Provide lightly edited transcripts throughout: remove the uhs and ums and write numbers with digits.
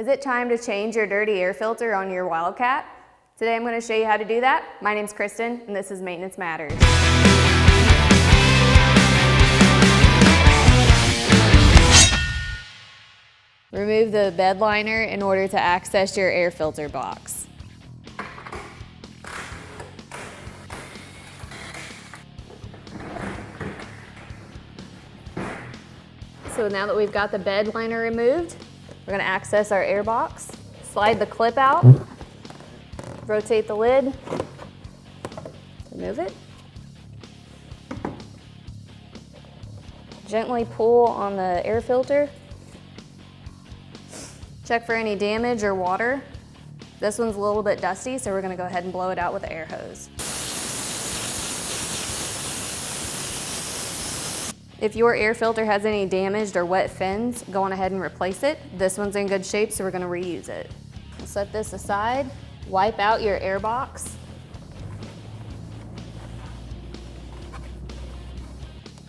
Is it time to change your dirty air filter on your Wildcat? Today I'm going to show you how to do that. My name's Kristen and this is Maintenance Matters. Remove the bed liner in order to access your air filter box. So now that we've got the bed liner removed, we're going to access our air box. Slide the clip out, rotate the lid, remove it. Gently pull on the air filter. Check for any damage or water. This one's a little bit dusty, so we're going to go ahead and blow it out with the air hose. If your air filter has any damaged or wet fins, go on ahead and replace it. This one's in good shape, so we're going to reuse it. Set this aside. Wipe out your air box.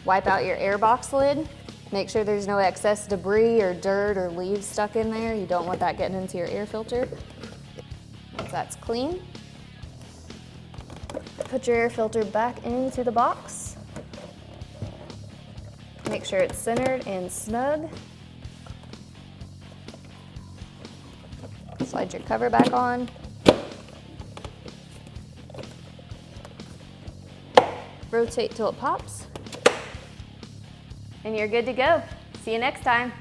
Wipe out your Airbox lid. Make sure there's no excess debris or dirt or leaves stuck in there. You don't want that getting into your air filter. Once that's clean, put your air filter back into the box. Make sure it's centered and snug. Slide your cover back on. Rotate till it pops. And you're good to go. See you next time.